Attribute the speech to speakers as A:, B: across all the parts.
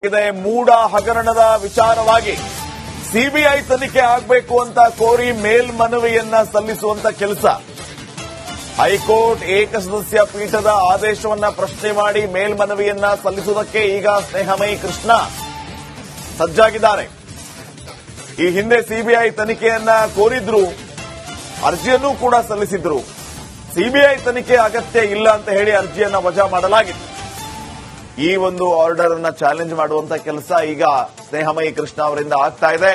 A: ಇದೆ ಮೂಡ ಹಗರಣದ ವಿಚಾರವಾಗಿ ಸಿಬಿಐ ತನಿಖೆ ಆಗಬೇಕು ಅಂತ ಕೋರಿ ಮೇಲ್ಮನವಿಯನ್ನ ಸಲ್ಲಿಸುವಂತ ಕೆಲಸ ಹೈಕೋರ್ಟ್ ಏಕಸದಸ್ಯ ಪೀಠದ ಆದೇಶವನ್ನ ಪ್ರಶ್ನೆ ಮಾಡಿ ಮೇಲ್ಮನವಿಯನ್ನ ಸಲ್ಲಿಸುವುದಕ್ಕೆ ಈಗ ಸ್ನೇಹಮಯಿ ಕೃಷ್ಣ ಸಜ್ಜಾಗಿದ್ದಾರೆ. ಈ ಹಿಂದೆ ಸಿಬಿಐ ತನಿಖೆಯನ್ನ ಕೋರಿದ್ರು, ಅರ್ಜಿಯನ್ನೂ ಕೂಡ ಸಲ್ಲಿಸಿದ್ರು. ಸಿಬಿಐ ತನಿಖೆ ಅಗತ್ಯ ಇಲ್ಲ ಅಂತ ಹೇಳಿ ಅರ್ಜಿಯನ್ನ ವಜಾ ಮಾಡಲಾಗಿತ್ತು. ಈ ಒಂದು ಆರ್ಡರ್ ಅನ್ನ ಚಾಲೆಂಜ್ ಮಾಡುವಂತ ಕೆಲಸ ಈಗ ಸ್ನೇಹಮಯಿ ಕೃಷ್ಣ ಅವರಿಂದ ಆಗ್ತಾ ಇದೆ.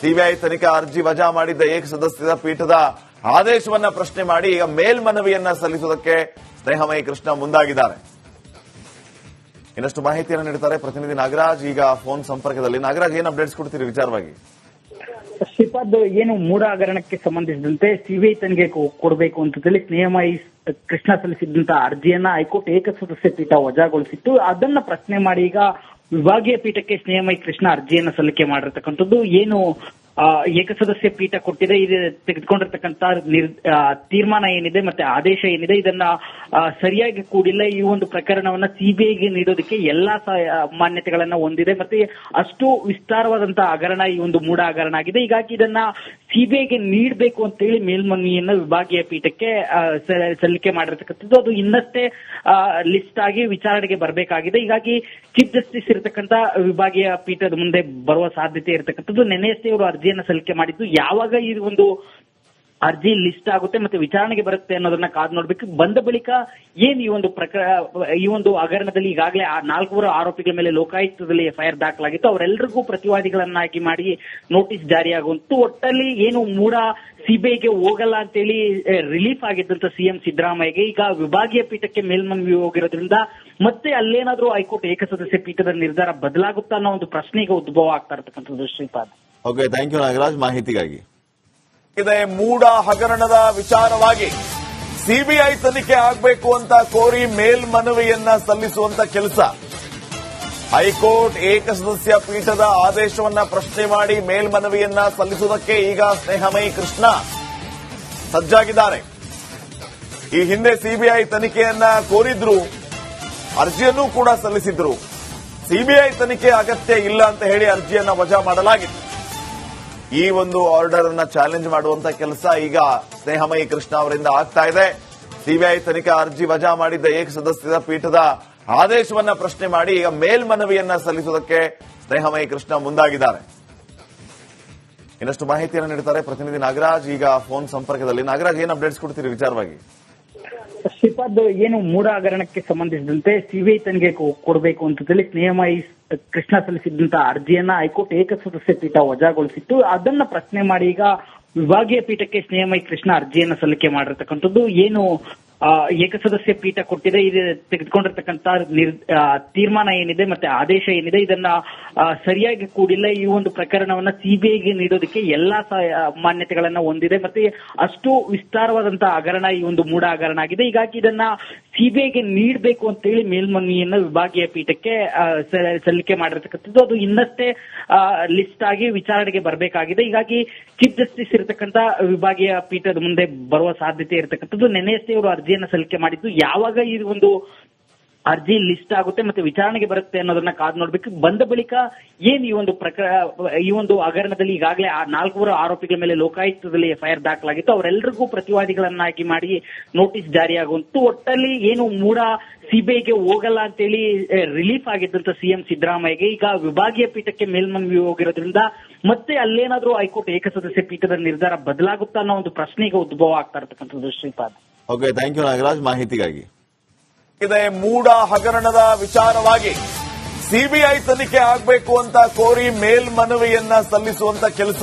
A: ಸಿಬಿಐ ತನಿಖಾ ಅರ್ಜಿ ವಜಾ ಮಾಡಿದ್ದ ಏಕಸದಸ್ಯ ಪೀಠದ ಆದೇಶವನ್ನ ಪ್ರಶ್ನೆ ಮಾಡಿ ಈಗ ಮೇಲ್ಮನವಿಯನ್ನ ಸಲ್ಲಿಸುವುದಕ್ಕೆ ಸ್ನೇಹಮಯಿ ಕೃಷ್ಣ ಮುಂದಾಗಿದ್ದಾರೆ. ಇನ್ನಷ್ಟು ಮಾಹಿತಿಯನ್ನು ನೀಡುತ್ತಾರೆ ಪ್ರತಿನಿಧಿ ನಾಗರಾಜ್. ಈಗ ಫೋನ್ ಸಂಪರ್ಕದಲ್ಲಿ. ನಾಗರಾಜ್, ಏನ್ ಅಪ್ಡೇಟ್ಸ್ ಕೊಡ್ತೀರಿ ವಿಚಾರವಾಗಿ?
B: ಶ್ರೀಪಾದ್, ಏನು ಮೂಡ ಹಗರಣಕ್ಕೆ ಸಂಬಂಧಿಸಿದಂತೆ ಸಿಬಿಐ ತನಿಖೆ ಕೊಡಬೇಕು ಅಂತ ಹೇಳಿ ಸ್ನೇಹಮಯಿ ಕೃಷ್ಣ ಸಲ್ಲಿಸಿದಂತಹ ಅರ್ಜಿಯನ್ನ ಹೈಕೋರ್ಟ್ ಏಕಸದಸ್ಯ ಪೀಠ ವಜಾಗೊಳಿಸಿತ್ತು. ಅದನ್ನ ಪ್ರಶ್ನೆ ಮಾಡಿ ಈಗ ವಿಭಾಗೀಯ ಪೀಠಕ್ಕೆ ಸ್ನೇಹಮಯಿ ಕೃಷ್ಣ ಅರ್ಜಿಯನ್ನ ಸಲ್ಲಿಕೆ ಮಾಡಿರ್ತಕ್ಕಂಥದ್ದು. ಏನು ಏಕಸದಸ್ಯ ಪೀಠ ಕೊಟ್ಟಿದೆ, ಇದು ತೆಗೆದುಕೊಂಡಿರ್ತಕ್ಕಂಥ ತೀರ್ಮಾನ ಏನಿದೆ ಮತ್ತೆ ಆದೇಶ ಏನಿದೆ ಇದನ್ನ ಸರಿಯಾಗಿ ಕೂಡಿಲ್ಲ. ಈ ಒಂದು ಪ್ರಕರಣವನ್ನ ಸಿಬಿಐಗೆ ನೀಡೋದಕ್ಕೆ ಎಲ್ಲಾ ಮಾನ್ಯತೆಗಳನ್ನ ಹೊಂದಿದೆ. ಮತ್ತೆ ಅಷ್ಟು ವಿಸ್ತಾರವಾದಂತಹ ಹಗರಣ ಈ ಒಂದು ಮೂಡ ಹಗರಣ ಆಗಿದೆ. ಹೀಗಾಗಿ ಇದನ್ನ ಸಿಬಿಐಗೆ ನೀಡಬೇಕು ಅಂತ ಹೇಳಿ ಮೇಲ್ಮನವಿಯನ್ನ ವಿಭಾಗೀಯ ಪೀಠಕ್ಕೆ ಸಲ್ಲಿಕೆ ಮಾಡಿರ್ತಕ್ಕಂಥದ್ದು. ಅದು ಇನ್ನಷ್ಟೇ ಲಿಸ್ಟ್ ಆಗಿ ವಿಚಾರಣೆಗೆ ಬರಬೇಕಾಗಿದೆ. ಹೀಗಾಗಿ ಚೀಫ್ ಜಸ್ಟಿಸ್ ಇರತಕ್ಕಂತ ವಿಭಾಗೀಯ ಪೀಠದ ಮುಂದೆ ಬರುವ ಸಾಧ್ಯತೆ ಇರತಕ್ಕಂಥದ್ದು. ನೆನೆಯಷ್ಟೇ ಅವರು ಅರ್ಜಿಯನ್ನ ಸಲ್ಲಿಕೆ ಮಾಡಿದ್ದು. ಯಾವಾಗ ಈ ಒಂದು ಅರ್ಜಿ ಲಿಸ್ಟ್ ಆಗುತ್ತೆ ಮತ್ತೆ ವಿಚಾರಣೆಗೆ ಬರುತ್ತೆ ಅನ್ನೋದನ್ನ ಕಾದು ನೋಡ್ಬೇಕು. ಬಂದ ಬಳಿಕ ಏನ್ ಈ ಒಂದು ಹಗರಣದಲ್ಲಿ ಈಗಾಗಲೇ 4 ಆರೋಪಿಗಳ ಮೇಲೆ ಲೋಕಾಯುಕ್ತದಲ್ಲಿ ಎಫ್ಐಆರ್ ದಾಖಲಾಗಿತ್ತು. ಅವರೆಲ್ಲರಿಗೂ ಪ್ರತಿವಾದಿಗಳನ್ನಾಗಿ ಮಾಡಿ ನೋಟಿಸ್ ಜಾರಿಯಾಗುವಂತು. ಒಟ್ಟಲ್ಲಿ ಏನು ಮೂಡ ಸಿಬಿಐಗೆ ಹೋಗಲ್ಲ ಅಂತೇಳಿ ರಿಲೀಫ್ ಆಗಿದ್ದಂತ ಸಿಎಂ ಸಿದ್ದರಾಮಯ್ಯಗೆ ಈಗ ವಿಭಾಗೀಯ ಪೀಠಕ್ಕೆ ಮೇಲ್ಮನವಿ ಹೋಗಿರೋದ್ರಿಂದ ಮತ್ತೆ ಅಲ್ಲೇನಾದ್ರೂ ಹೈಕೋರ್ಟ್ ಏಕಸದಸ್ಯ ಪೀಠದ ನಿರ್ಧಾರ ಬದಲಾಗುತ್ತಾ ಅನ್ನೋ ಒಂದು ಪ್ರಶ್ನೆಗೆ ಉದ್ಭವ ಆಗ್ತಾ ಇರತಕ್ಕಂಥದ್ದು. Shripad,
A: okay, thank you Nagaraj ಮಾಹಿತಿಗಾಗಿ. ಇದೆ ಮೂಡ ಹಗರಣದ ವಿಚಾರವಾಗಿ ಸಿಬಿಐ ತನಿಖೆ ಆಗಬೇಕು ಅಂತ ಕೋರಿ ಮೇಲ್ಮನವಿಯನ್ನ ಸಲ್ಲಿಸುವಂತ ಕೆಲಸ ಹೈಕೋರ್ಟ್ ಏಕಸದಸ್ಯ ಪೀಠದ ಆದೇಶವನ್ನ ಪ್ರಶ್ನೆ ಮಾಡಿ ಮೇಲ್ಮನವಿಯನ್ನ ಸಲ್ಲಿಸುವುದಕ್ಕೆ ಈಗ ಸ್ನೇಹಮಯಿ ಕೃಷ್ಣ ಸಜ್ಜಾಗಿದ್ದಾರೆ. ಈ ಹಿಂದೆ ಸಿಬಿಐ ತನಿಖೆಯನ್ನ ಕೋರಿದ್ರು, ಅರ್ಜಿಯನ್ನೂ ಕೂಡ ಸಲ್ಲಿಸಿದ್ರು. ಸಿಬಿಐ ತನಿಖೆ ಅಗತ್ಯ ಇಲ್ಲ ಅಂತ ಹೇಳಿ ಅರ್ಜಿಯನ್ನ ವಜಾ ಮಾಡಲಾಗಿತ್ತು. ಈ ಒಂದು ಆರ್ಡರ್ ಅನ್ನ ಚಾಲೆಂಜ್ ಮಾಡುವಂತ ಕೆಲಸ ಈಗ ಸ್ನೇಹಮಯಿ ಕೃಷ್ಣ ಅವರಿಂದ ಆಗ್ತಾ ಇದೆ. ಸಿಬಿಐ ತನಿಖಾ ಅರ್ಜಿ ವಜಾ ಮಾಡಿದ್ದ ಏಕಸದಸ್ಯ ಪೀಠದ ಆದೇಶವನ್ನ ಪ್ರಶ್ನೆ ಮಾಡಿ ಈಗ ಮೇಲ್ಮನವಿಯನ್ನ ಸಲ್ಲಿಸುವುದಕ್ಕೆ ಸ್ನೇಹಮಯಿ ಕೃಷ್ಣ ಮುಂದಾಗಿದ್ದಾರೆ. ಇನ್ನಷ್ಟು ಮಾಹಿತಿಯನ್ನು ನೀಡುತ್ತಾರೆ ಪ್ರತಿನಿಧಿ ನಾಗರಾಜ್. ಈಗ ಫೋನ್ ಸಂಪರ್ಕದಲ್ಲಿ. ನಾಗರಾಜ್, ಏನ್ ಅಪ್ಡೇಟ್ಸ್ ಕೊಡ್ತೀರಿ ವಿಚಾರವಾಗಿ?
B: ಶ್ರೀಪಾದ್, ಏನು ಮೂಡ ಹಗರಣಕ್ಕೆ ಸಂಬಂಧಿಸಿದಂತೆ ಸಿಬಿಐ ತನಿಖೆ ಕೊಡಬೇಕು ಅಂತ ಹೇಳಿ ಸ್ನೇಹಮಯಿ ಕೃಷ್ಣ ಸಲ್ಲಿಸಿದಂತಹ ಅರ್ಜಿಯನ್ನ ಹೈಕೋರ್ಟ್ ಏಕಸದಸ್ಯ ಪೀಠ ವಜಾಗೊಳಿಸಿತ್ತು. ಅದನ್ನ ಪ್ರಶ್ನೆ ಮಾಡಿ ಈಗ ವಿಭಾಗೀಯ ಪೀಠಕ್ಕೆ ಸ್ನೇಹಮಯಿ ಕೃಷ್ಣ ಅರ್ಜಿಯನ್ನ ಸಲ್ಲಿಕೆ ಮಾಡಿರ್ತಕ್ಕಂಥದ್ದು. ಏನು ಏಕಸದಸ್ಯ ಪೀಠ ಕೊಟ್ಟಿದೆ, ಇದು ತೆಗೆದುಕೊಂಡಿರ್ತಕ್ಕಂಥ ತೀರ್ಮಾನ ಏನಿದೆ ಮತ್ತೆ ಆದೇಶ ಏನಿದೆ ಇದನ್ನ ಸರಿಯಾಗಿ ಕೂಡಿಲ್ಲ. ಈ ಒಂದು ಪ್ರಕರಣವನ್ನ ಸಿಬಿಐಗೆ ನೀಡೋದಕ್ಕೆ ಎಲ್ಲಾ ಮಾನ್ಯತೆಗಳನ್ನ ಹೊಂದಿದೆ. ಮತ್ತೆ ಅಷ್ಟು ವಿಸ್ತಾರವಾದಂತಹ ಹಗರಣ ಈ ಒಂದು ಮೂಡ ಹಗರಣ ಆಗಿದೆ. ಹೀಗಾಗಿ ಇದನ್ನ ಸಿಬಿಐಗೆ ನೀಡಬೇಕು ಅಂತ ಹೇಳಿ ಮೇಲ್ಮನವಿಯನ್ನ ವಿಭಾಗೀಯ ಪೀಠಕ್ಕೆ ಸಲ್ಲಿಕೆ ಮಾಡಿರ್ತಕ್ಕಂಥದ್ದು. ಅದು ಇನ್ನಷ್ಟೇ ಲಿಸ್ಟ್ ಆಗಿ ವಿಚಾರಣೆಗೆ ಬರಬೇಕಾಗಿದೆ. ಹೀಗಾಗಿ ಚೀಫ್ ಜಸ್ಟಿಸ್ ಇರತಕ್ಕಂತ ವಿಭಾಗೀಯ ಪೀಠದ ಮುಂದೆ ಬರುವ ಸಾಧ್ಯತೆ ಇರತಕ್ಕಂಥದ್ದು. ನೆನೆಯಷ್ಟೇ ಅವರು ಅರ್ಜಿಯನ್ನ ಸಲ್ಲಿಕೆ ಮಾಡಿದ್ದು. ಯಾವಾಗ ಈ ಒಂದು ಅರ್ಜಿ ಲಿಸ್ಟ್ ಆಗುತ್ತೆ ಮತ್ತೆ ವಿಚಾರಣೆಗೆ ಬರುತ್ತೆ ಅನ್ನೋದನ್ನ ಕಾದು ನೋಡ್ಬೇಕು. ಬಂದ ಬಳಿಕ ಏನ್ ಈ ಒಂದು ಹಗರಣದಲ್ಲಿ ಈಗಾಗಲೇ 4 ಆರೋಪಿಗಳ ಮೇಲೆ ಲೋಕಾಯುಕ್ತದಲ್ಲಿ ಎಫ್ಐಆರ್ ದಾಖಲಾಗಿತ್ತು. ಅವರೆಲ್ಲರಿಗೂ ಪ್ರತಿವಾದಿಗಳನ್ನಾಗಿ ಮಾಡಿ ನೋಟಿಸ್ ಜಾರಿಯಾಗುವಂತು. ಒಟ್ಟಲ್ಲಿ ಏನು ಮೂಡ ಸಿಬಿಐಗೆ ಹೋಗಲ್ಲ ಅಂತೇಳಿ ರಿಲೀಫ್ ಆಗಿದ್ದಂತ ಸಿಎಂ ಸಿದ್ದರಾಮಯ್ಯಗೆ ಈಗ ವಿಭಾಗೀಯ ಪೀಠಕ್ಕೆ ಮೇಲ್ಮನವಿ ಹೋಗಿರೋದ್ರಿಂದ ಮತ್ತೆ ಅಲ್ಲೇನಾದ್ರೂ ಹೈಕೋರ್ಟ್ ಏಕಸದಸ್ಯ ಪೀಠದ ನಿರ್ಧಾರ ಬದಲಾಗುತ್ತಾ ಅನ್ನೋ ಒಂದು ಪ್ರಶ್ನೆಗೆ ಉದ್ಭವ ಆಗ್ತಾ ಇರತಕ್ಕಂಥದ್ದು. Shripad,
A: okay, thank you Nagaraj ಮಾಹಿತಿಗಾಗಿ. ಇದೆ ಮೂಡ ಹಗರಣದ ವಿಚಾರವಾಗಿ ಸಿಬಿಐ ತನಿಖೆ ಆಗಬೇಕು ಅಂತ ಕೋರಿ ಮೇಲ್ಮನವಿಯನ್ನ ಸಲ್ಲಿಸುವಂತ ಕೆಲಸ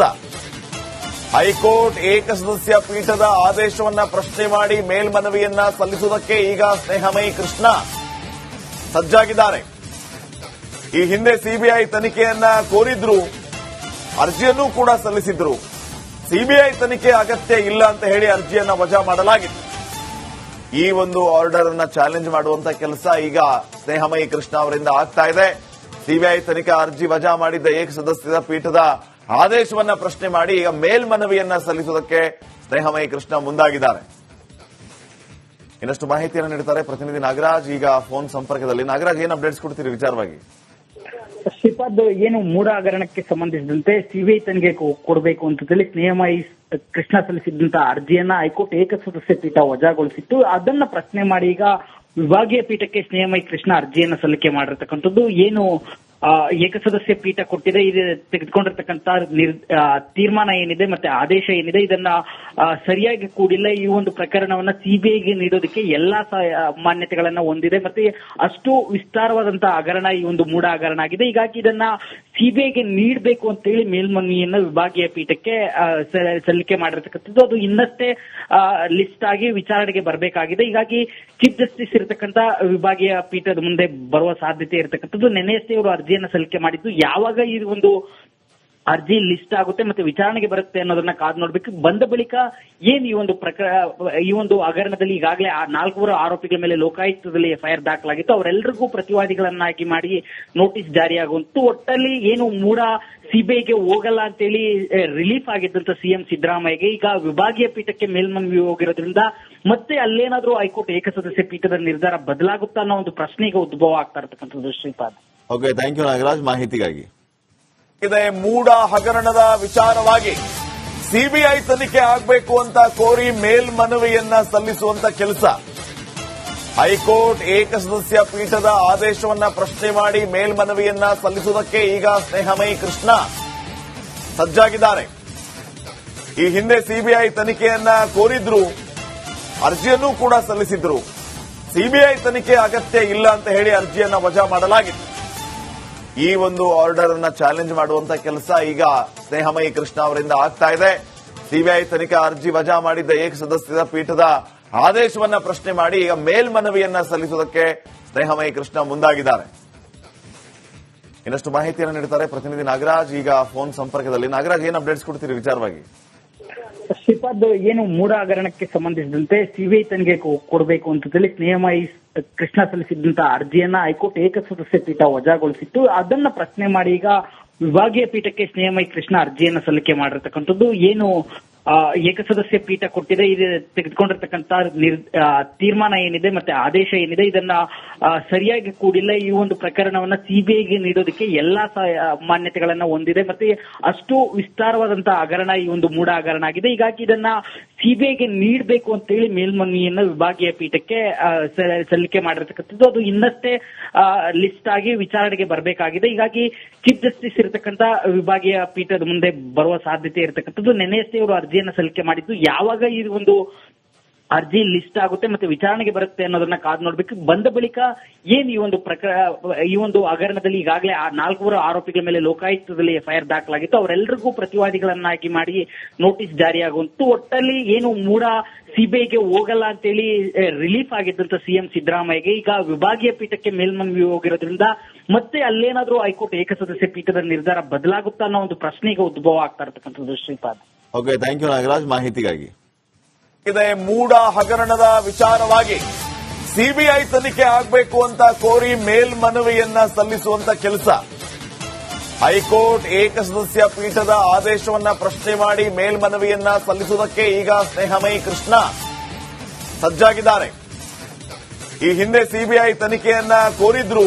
A: ಹೈಕೋರ್ಟ್ ಏಕಸದಸ್ಯ ಪೀಠದ ಆದೇಶವನ್ನ ಪ್ರಶ್ನೆ ಮಾಡಿ ಮೇಲ್ಮನವಿಯನ್ನ ಸಲ್ಲಿಸುವುದಕ್ಕೆ ಈಗ ಸ್ನೇಹಮಯಿ ಕೃಷ್ಣ ಸಜ್ಜಾಗಿದ್ದಾರೆ. ಈ ಹಿಂದೆ ಸಿಬಿಐ ತನಿಖೆಯನ್ನ ಕೋರಿದ್ರು, ಅರ್ಜಿಯನ್ನೂ ಕೂಡ ಸಲ್ಲಿಸಿದ್ರು. ಸಿಬಿಐ ತನಿಖೆ ಅಗತ್ಯ ಇಲ್ಲ ಅಂತ ಹೇಳಿ ಅರ್ಜಿಯನ್ನ ವಜಾ ಮಾಡಲಾಗಿತ್ತು. ಈ ಒಂದು ಆರ್ಡರ್ ಅನ್ನ ಚಾಲೆಂಜ್ ಮಾಡುವಂತ ಕೆಲಸ ಈಗ ಸ್ನೇಹಮಯಿ ಕೃಷ್ಣ ಅವರಿಂದ ಆಗ್ತಾ ಇದೆ. ಸಿಬಿಐ ತನಿಖಾ ಅರ್ಜಿ ವಜಾ ಮಾಡಿದ್ದ ಏಕಸದಸ್ಯ ಪೀಠದ ಆದೇಶವನ್ನ ಪ್ರಶ್ನೆ ಮಾಡಿ ಈಗ ಮೇಲ್ಮನವಿಯನ್ನ ಸಲ್ಲಿಸುವುದಕ್ಕೆ ಸ್ನೇಹಮಯಿ ಕೃಷ್ಣ ಮುಂದಾಗಿದ್ದಾರೆ. ಇನ್ನಷ್ಟು ಮಾಹಿತಿಯನ್ನು ನೀಡುತ್ತಾರೆ ಪ್ರತಿನಿಧಿ ನಾಗರಾಜ್. ಈಗ ಫೋನ್ ಸಂಪರ್ಕದಲ್ಲಿ. ನಾಗರಾಜ್, ಏನ್ ಅಪ್ಡೇಟ್ಸ್ ಕೊಡ್ತೀರಿ ವಿಚಾರವಾಗಿ?
B: ಶ್ರೀಪಾದ್ ಏನು ಮೂಡ ಹಗರಣಕ್ಕೆ ಸಂಬಂಧಿಸಿದಂತೆ ಸಿಬಿಐ ತನಿಖೆ ಕೊಡಬೇಕು ಅಂತ ಹೇಳಿ ನ್ಯಾಯಮೂರ್ತಿ ಕೃಷ್ಣ ಸಲ್ಲಿಸಿದಂತ ಅರ್ಜಿಯನ್ನ ಹೈಕೋರ್ಟ್ ಏಕಸದಸ್ಯ ಪೀಠ ವಜಾಗೊಳಿಸಿತ್ತು. ಅದನ್ನ ಪ್ರಶ್ನೆ ಮಾಡಿ ಈಗ ವಿಭಾಗೀಯ ಪೀಠಕ್ಕೆ ನ್ಯಾಯಮೂರ್ತಿ ಕೃಷ್ಣ ಅರ್ಜಿಯನ್ನ ಸಲ್ಲಿಕೆ ಮಾಡಿರ್ತಕ್ಕಂಥದ್ದು. ಏನು ಏಕಸದಸ್ಯ ಪೀಠ ಕೊಟ್ಟಿದೆ, ಇದು ತೆಗೆದುಕೊಂಡಿರ್ತಕ್ಕಂಥ ತೀರ್ಮಾನ ಏನಿದೆ ಮತ್ತೆ ಆದೇಶ ಏನಿದೆ ಇದನ್ನ ಸರಿಯಾಗಿ ಕೂಡಿಲ್ಲ. ಈ ಒಂದು ಪ್ರಕರಣವನ್ನ ಸಿಬಿಐಗೆ ನೀಡೋದಕ್ಕೆ ಎಲ್ಲಾ ಮಾನ್ಯತೆಗಳನ್ನ ಹೊಂದಿದೆ ಮತ್ತೆ ಅಷ್ಟು ವಿಸ್ತಾರವಾದಂತಹ ಹಗರಣ ಈ ಒಂದು ಮೂಡ ಹಗರಣ ಆಗಿದೆ. ಹೀಗಾಗಿ ಇದನ್ನ ಸಿಬಿಐಗೆ ನೀಡಬೇಕು ಅಂತ ಹೇಳಿ ಮೇಲ್ಮನವಿಯನ್ನ ವಿಭಾಗೀಯ ಪೀಠಕ್ಕೆ ಸಲ್ಲಿಕೆ ಮಾಡಿರ್ತಕ್ಕಂಥದ್ದು. ಅದು ಇನ್ನಷ್ಟೇ ಲಿಸ್ಟ್ ಆಗಿ ವಿಚಾರಣೆಗೆ ಬರಬೇಕಾಗಿದೆ. ಹೀಗಾಗಿ ಚೀಫ್ ಜಸ್ಟಿಸ್ ಇರತಕ್ಕಂತ ವಿಭಾಗೀಯ ಪೀಠದ ಮುಂದೆ ಬರುವ ಸಾಧ್ಯತೆ ಇರತಕ್ಕಂಥದ್ದು. ನೆನೆಯಷ್ಟೇ ಅವರು ಅರ್ಜಿಯನ್ನ ಸಲ್ಲಿಕೆ ಮಾಡಿದ್ದು. ಯಾವಾಗ ಈ ಒಂದು ಅರ್ಜಿ ಲಿಸ್ಟ್ ಆಗುತ್ತೆ ಮತ್ತೆ ವಿಚಾರಣೆಗೆ ಬರುತ್ತೆ ಅನ್ನೋದನ್ನ ಕಾದು ನೋಡ್ಬೇಕು. ಬಂದ ಬಳಿಕ ಏನ್ ಈ ಒಂದು ಹಗರಣದಲ್ಲಿ ಈಗಾಗಲೇ 4 ಆರೋಪಿಗಳ ಮೇಲೆ ಲೋಕಾಯುಕ್ತದಲ್ಲಿ ಎಫ್ಐಆರ್ ದಾಖಲಾಗಿತ್ತು. ಅವರೆಲ್ಲರಿಗೂ ಪ್ರತಿವಾದಿಗಳನ್ನಾಗಿ ಮಾಡಿ ನೋಟಿಸ್ ಜಾರಿಯಾಗುವಂತೂ ಒಟ್ಟಲ್ಲಿ ಏನು ಮೂಡ ಸಿಬಿಐಗೆ ಹೋಗಲ್ಲ ಅಂತೇಳಿ ರಿಲೀಫ್ ಆಗಿದ್ದಂತ ಸಿಎಂ ಸಿದ್ದರಾಮಯ್ಯಗೆ ಈಗ ವಿಭಾಗೀಯ ಪೀಠಕ್ಕೆ ಮೇಲ್ಮನವಿ ಹೋಗಿರೋದ್ರಿಂದ ಮತ್ತೆ ಅಲ್ಲೇನಾದ್ರೂ ಹೈಕೋರ್ಟ್ ಏಕಸದಸ್ಯ ಪೀಠದ ನಿರ್ಧಾರ ಬದಲಾಗುತ್ತಾ ಅನ್ನೋ ಒಂದು ಪ್ರಶ್ನೆಗೆ ಉದ್ಭವ ಆಗ್ತಾ ಇರತಕ್ಕಂಥದ್ದು. Shripad,
A: okay, thank you Nagaraj ಮಾಹಿತಿಗಾಗಿ. ಇದೆ ಮೂಡ ಹಗರಣದ ವಿಚಾರವಾಗಿ ಸಿಬಿಐ ತನಿಖೆ ಆಗಬೇಕು ಅಂತ ಕೋರಿ ಮೇಲ್ಮನವಿಯನ್ನ ಸಲ್ಲಿಸುವಂತ ಕೆಲಸ ಹೈಕೋರ್ಟ್ ಏಕಸದಸ್ಯ ಪೀಠದ ಆದೇಶವನ್ನ ಪ್ರಶ್ನೆ ಮಾಡಿ ಮೇಲ್ಮನವಿಯನ್ನ ಸಲ್ಲಿಸುವುದಕ್ಕೆ ಈಗ ಸ್ನೇಹಮಯಿ ಕೃಷ್ಣ ಸಜ್ಜಾಗಿದ್ದಾರೆ. ಈ ಹಿಂದೆ ಸಿಬಿಐ ತನಿಖೆಯನ್ನ ಕೋರಿದ್ರು, ಅರ್ಜಿಯನ್ನೂ ಕೂಡ ಸಲ್ಲಿಸಿದ್ರು. ಸಿಬಿಐ ತನಿಖೆ ಅಗತ್ಯ ಇಲ್ಲ ಅಂತ ಹೇಳಿ ಅರ್ಜಿಯನ್ನ ವಜಾ ಮಾಡಲಾಗಿತ್ತು. ಈ ಒಂದು ಆರ್ಡರ್ ಅನ್ನ ಚಾಲೆಂಜ್ ಮಾಡುವಂತ ಕೆಲಸ ಈಗ ಸ್ನೇಹಮಯಿ ಕೃಷ್ಣ ಅವರಿಂದ ಆಗ್ತಾ ಇದೆ. ಸಿಬಿಐ ತನಿಖಾ ಅರ್ಜಿ ವಜಾ ಮಾಡಿದ್ದ ಏಕಸದಸ್ಯದ ಪೀಠದ ಆದೇಶವನ್ನ ಪ್ರಶ್ನೆ ಮಾಡಿ ಈಗ ಮೇಲ್ಮನವಿಯನ್ನ ಸಲ್ಲಿಸುವುದಕ್ಕೆ ಸ್ನೇಹಮಯಿ ಕೃಷ್ಣ ಮುಂದಾಗಿದ್ದಾರೆ. ಇನ್ನಷ್ಟು ಮಾಹಿತಿಯನ್ನು ನೀಡುತ್ತಾರೆ ಪ್ರತಿನಿಧಿ ನಾಗರಾಜ್. ಈಗ ಫೋನ್ ಸಂಪರ್ಕದಲ್ಲಿ. ನಾಗರಾಜ್, ಏನ್ ಅಪ್ಡೇಟ್ಸ್ ಕೊಡ್ತೀರಿ ವಿಚಾರವಾಗಿ?
B: ಶ್ರೀಪಾದ್, ಏನು ಮೂಡ ಹಗರಣಕ್ಕೆ ಸಂಬಂಧಿಸಿದಂತೆ ಸಿಬಿಐ ತನಿಖೆ ಕೊಡಬೇಕು ಅಂತ ಹೇಳಿ ನ್ಯಾಯಮೂರ್ತಿ ಕೃಷ್ಣ ಸಲ್ಲಿಸಿದಂತ ಅರ್ಜಿಯನ್ನ ಹೈಕೋರ್ಟ್ ಏಕಸದಸ್ಯ ಪೀಠ ವಜಾಗೊಳಿಸಿತ್ತು. ಅದನ್ನ ಪ್ರಶ್ನೆ ಮಾಡಿ ಈಗ ವಿಭಾಗೀಯ ಪೀಠಕ್ಕೆ ನ್ಯಾಯಮೂರ್ತಿ ಕೃಷ್ಣ ಅರ್ಜಿಯನ್ನ ಸಲ್ಲಿಕೆ ಮಾಡಿರ್ತಕ್ಕಂಥದ್ದು. ಏನು ಏಕಸದಸ್ಯ ಪೀಠ ಕೊಟ್ಟಿದೆ, ಇದು ತೆಗೆದುಕೊಂಡಿರ್ತಕ್ಕಂಥ ತೀರ್ಮಾನ ಏನಿದೆ ಮತ್ತೆ ಆದೇಶ ಏನಿದೆ ಇದನ್ನ ಸರಿಯಾಗಿ ಕೂಡಿಲ್ಲ. ಈ ಒಂದು ಪ್ರಕರಣವನ್ನ ಸಿಬಿಐಗೆ ನೀಡೋದಕ್ಕೆ ಎಲ್ಲಾ ಮಾನ್ಯತೆಗಳನ್ನ ಹೊಂದಿದೆ ಮತ್ತೆ ಅಷ್ಟು ವಿಸ್ತಾರವಾದಂತಹ ಹಗರಣ ಈ ಒಂದು ಮೂಡ ಹಗರಣ ಆಗಿದೆ. ಹೀಗಾಗಿ ಇದನ್ನ ಸಿಬಿಐಗೆ ನೀಡಬೇಕು ಅಂತ ಹೇಳಿ ಮೇಲ್ಮನವಿಯನ್ನ ವಿಭಾಗೀಯ ಪೀಠಕ್ಕೆ ಸಲ್ಲಿಕೆ ಮಾಡಿರ್ತಕ್ಕಂಥದ್ದು. ಅದು ಇನ್ನಷ್ಟೇ ಲಿಸ್ಟ್ ಆಗಿ ವಿಚಾರಣೆಗೆ ಬರಬೇಕಾಗಿದೆ. ಹೀಗಾಗಿ ಚೀಫ್ ಜಸ್ಟಿಸ್ ಇರತಕ್ಕಂತ ವಿಭಾಗೀಯ ಪೀಠದ ಮುಂದೆ ಬರುವ ಸಾಧ್ಯತೆ ಇರತಕ್ಕಂಥದ್ದು. ನೆನೆಯಷ್ಟೇ ಅವರು ಅರ್ಜಿಯನ್ನ ಸಲ್ಲಿಕೆ ಮಾಡಿದ್ದು. ಯಾವಾಗ ಈ ಒಂದು ಅರ್ಜಿ ಲಿಸ್ಟ್ ಆಗುತ್ತೆ ಮತ್ತೆ ವಿಚಾರಣೆಗೆ ಬರುತ್ತೆ ಅನ್ನೋದನ್ನ ಕಾದು ನೋಡ್ಬೇಕು. ಬಂದ ಬಳಿಕ ಏನ್ ಈ ಒಂದು ಹಗರಣದಲ್ಲಿ ಈಗಾಗಲೇ 4 ಆರೋಪಿಗಳ ಮೇಲೆ ಲೋಕಾಯುಕ್ತದಲ್ಲಿ ಎಫ್ಐಆರ್ ದಾಖಲಾಗಿತ್ತು. ಅವರೆಲ್ಲರಿಗೂ ಪ್ರತಿವಾದಿಗಳನ್ನಾಗಿ ಮಾಡಿ ನೋಟಿಸ್ ಜಾರಿಯಾಗುವಂತೂ ಒಟ್ಟಲ್ಲಿ ಏನು ಮೂಡ ಸಿಬಿಐಗೆ ಹೋಗಲ್ಲ ಅಂತೇಳಿ ರಿಲೀಫ್ ಆಗಿದ್ದಂತ ಸಿಎಂ ಸಿದ್ದರಾಮಯ್ಯಗೆ ಈಗ ವಿಭಾಗೀಯ ಪೀಠಕ್ಕೆ ಮೇಲ್ಮನವಿ ಹೋಗಿರೋದ್ರಿಂದ ಮತ್ತೆ ಅಲ್ಲೇನಾದ್ರೂ ಹೈಕೋರ್ಟ್ ಏಕಸದಸ್ಯ ಪೀಠದ ನಿರ್ಧಾರ ಬದಲಾಗುತ್ತಾ ಅನ್ನೋ ಒಂದು ಪ್ರಶ್ನೆಗೆ ಉದ್ಭವ ಆಗ್ತಾ ಇರತಕ್ಕಂಥದ್ದು. Shripad,
A: okay, thank you Nagaraj ಮಾಹಿತಿಗಾಗಿ. ಇದೆ ಮೂಡ ಹಗರಣದ ವಿಚಾರವಾಗಿ ಸಿಬಿಐ ತನಿಖೆ ಆಗಬೇಕು ಅಂತ ಕೋರಿ ಮೇಲ್ಮನವಿಯನ್ನ ಸಲ್ಲಿಸುವಂತ ಕೆಲಸ ಹೈಕೋರ್ಟ್ ಏಕಸದಸ್ಯ ಪೀಠದ ಆದೇಶವನ್ನ ಪ್ರಶ್ನೆ ಮಾಡಿ ಮೇಲ್ಮನವಿಯನ್ನ ಸಲ್ಲಿಸುವುದಕ್ಕೆ ಈಗ ಸ್ನೇಹಮಯಿ ಕೃಷ್ಣ ಸಜ್ಜಾಗಿದ್ದಾರೆ. ಈ ಹಿಂದೆ ಸಿಬಿಐ ತನಿಖೆಯನ್ನ ಕೋರಿದ್ರು,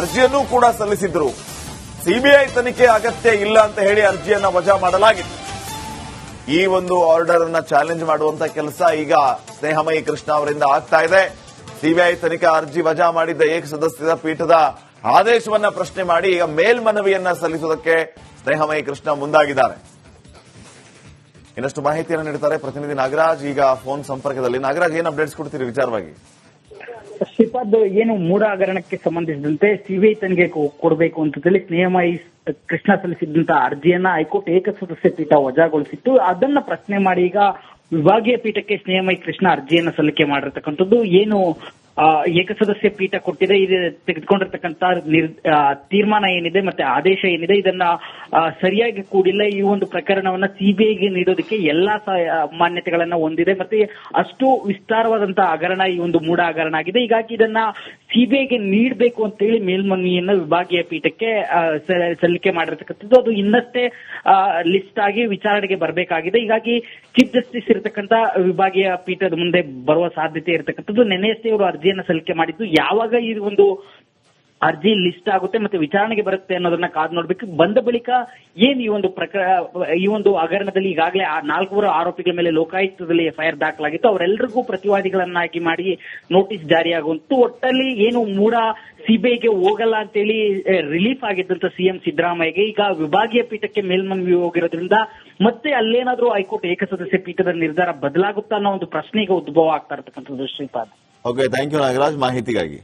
A: ಅರ್ಜಿಯನ್ನೂ ಕೂಡ ಸಲ್ಲಿಸಿದ್ರು. ಸಿಬಿಐ ತನಿಖೆ ಅಗತ್ಯ ಇಲ್ಲ ಅಂತ ಹೇಳಿ ಅರ್ಜಿಯನ್ನ ವಜಾ ಮಾಡಲಾಗಿತ್ತು. ಈ ಒಂದು ಆರ್ಡರ್ ಅನ್ನ ಚಾಲೆಂಜ್ ಮಾಡುವಂತ ಕೆಲಸ ಈಗ ಸ್ನೇಹಮಯಿ ಕೃಷ್ಣ ಅವರಿಂದ ಆಗ್ತಾ ಇದೆ. ಸಿಬಿಐ ತನಿಖಾ ಅರ್ಜಿ ವಜಾ ಮಾಡಿದ್ದ ಏಕಸದಸ್ಯದ ಪೀಠದ ಆದೇಶವನ್ನ ಪ್ರಶ್ನೆ ಮಾಡಿ ಈಗ ಮೇಲ್ಮನವಿಯನ್ನ ಸಲ್ಲಿಸುವುದಕ್ಕೆ ಸ್ನೇಹಮಯಿ ಕೃಷ್ಣ ಮುಂದಾಗಿದ್ದಾರೆ. ಇನ್ನಷ್ಟು ಮಾಹಿತಿಯನ್ನು ನೀಡುತ್ತಾರೆ ಪ್ರತಿನಿಧಿ ನಾಗರಾಜ್. ಈಗ ಫೋನ್ ಸಂಪರ್ಕದಲ್ಲಿ. ನಾಗರಾಜ್, ಏನ್ ಅಪ್ಡೇಟ್ಸ್ ಕೊಡ್ತೀರಿ ವಿಚಾರವಾಗಿ?
B: ಶ್ರೀಪಾದ್, ಏನು ಮೂಡ ಹಗರಣಕ್ಕೆ ಸಂಬಂಧಿಸಿದಂತೆ ಸಿಬಿಐ ತನಿಖೆ ಕೊಡಬೇಕು ಅಂತ ಹೇಳಿ ನ್ಯಾಯಮೂರ್ತಿ ಕೃಷ್ಣ ಸಲ್ಲಿಸಿದಂತ ಅರ್ಜಿಯನ್ನ ಹೈಕೋರ್ಟ್ ಏಕಸದಸ್ಯ ಪೀಠ ವಜಾಗೊಳಿಸಿತ್ತು. ಅದನ್ನ ಪ್ರಶ್ನೆ ಮಾಡಿ ಈಗ ವಿಭಾಗೀಯ ಪೀಠಕ್ಕೆ ನ್ಯಾಯಮೂರ್ತಿ ಕೃಷ್ಣ ಅರ್ಜಿಯನ್ನ ಸಲ್ಲಿಕೆ ಮಾಡಿರ್ತಕ್ಕಂಥದ್ದು. ಏನು ಏಕಸದಸ್ಯ ಪೀಠ ಕೊಟ್ಟಿದೆ, ಇದು ತೆಗೆದುಕೊಂಡಿರ್ತಕ್ಕಂಥ ತೀರ್ಮಾನ ಏನಿದೆ ಮತ್ತೆ ಆದೇಶ ಏನಿದೆ ಇದನ್ನ ಸರಿಯಾಗಿ ಕೂಡಿಲ್ಲ. ಈ ಒಂದು ಪ್ರಕರಣವನ್ನ ಸಿಬಿಐಗೆ ನೀಡೋದಕ್ಕೆ ಎಲ್ಲಾ ಮಾನ್ಯತೆಗಳನ್ನ ಹೊಂದಿದೆ ಮತ್ತೆ ಅಷ್ಟು ವಿಸ್ತಾರವಾದಂತಹ ಹಗರಣ ಈ ಒಂದು ಮೂಡ ಹಗರಣ ಆಗಿದೆ. ಹೀಗಾಗಿ ಇದನ್ನ ಸಿಬಿಐಗೆ ನೀಡಬೇಕು ಅಂತ ಹೇಳಿ ಮೇಲ್ಮನವಿಯನ್ನ ವಿಭಾಗೀಯ ಪೀಠಕ್ಕೆ ಸಲ್ಲಿಕೆ ಮಾಡಿರ್ತಕ್ಕಂಥದ್ದು. ಅದು ಇನ್ನಷ್ಟೇ ಲಿಸ್ಟ್ ಆಗಿ ವಿಚಾರಣೆಗೆ ಬರಬೇಕಾಗಿದೆ. ಹೀಗಾಗಿ ಚೀಫ್ ಜಸ್ಟಿಸ್ ಇರತಕ್ಕಂತ ವಿಭಾಗೀಯ ಪೀಠದ ಮುಂದೆ ಬರುವ ಸಾಧ್ಯತೆ ಇರತಕ್ಕಂಥದ್ದು. ನೆನೆಯಷ್ಟೇ ಅವರು ಅರ್ಜಿಯನ್ನ ಸಲ್ಲಿಕೆ ಮಾಡಿದ್ದು. ಯಾವಾಗ ಈ ಒಂದು ಅರ್ಜಿ ಲಿಸ್ಟ್ ಆಗುತ್ತೆ ಮತ್ತೆ ವಿಚಾರಣೆಗೆ ಬರುತ್ತೆ ಅನ್ನೋದನ್ನ ಕಾದು ನೋಡ್ಬೇಕು. ಬಂದ ಬಳಿಕ ಏನ್ ಈ ಒಂದು ಹಗರಣದಲ್ಲಿ ಈಗಾಗಲೇ 4 ಆರೋಪಿಗಳ ಮೇಲೆ ಲೋಕಾಯುಕ್ತದಲ್ಲಿ ಎಫ್ಐಆರ್ ದಾಖಲಾಗಿತ್ತು. ಅವರೆಲ್ಲರಿಗೂ ಪ್ರತಿವಾದಿಗಳನ್ನಾಗಿ ಮಾಡಿ ನೋಟಿಸ್ ಜಾರಿಯಾಗುವಂತೂ ಒಟ್ಟಲ್ಲಿ ಏನು ಮೂಡ ಸಿಬಿಐಗೆ ಹೋಗಲ್ಲ ಅಂತೇಳಿ ರಿಲೀಫ್ ಆಗಿದ್ದಂತ ಸಿಎಂ ಸಿದ್ದರಾಮಯ್ಯಗೆ ಈಗ ವಿಭಾಗೀಯ ಪೀಠಕ್ಕೆ ಮೇಲ್ಮನವಿ ಹೋಗಿರೋದ್ರಿಂದ ಮತ್ತೆ ಅಲ್ಲೇನಾದ್ರೂ ಹೈಕೋರ್ಟ್ ಏಕಸದಸ್ಯ ಪೀಠದ ನಿರ್ಧಾರ ಬದಲಾಗುತ್ತಾ ಅನ್ನೋ ಒಂದು ಪ್ರಶ್ನೆಗೆ ಉದ್ಭವ ಆಗ್ತಾ ಇರತಕ್ಕಂಥದ್ದು Shripad.
A: Okay, thank you Nagaraj ಮಾಹಿತಿಗಾಗಿ.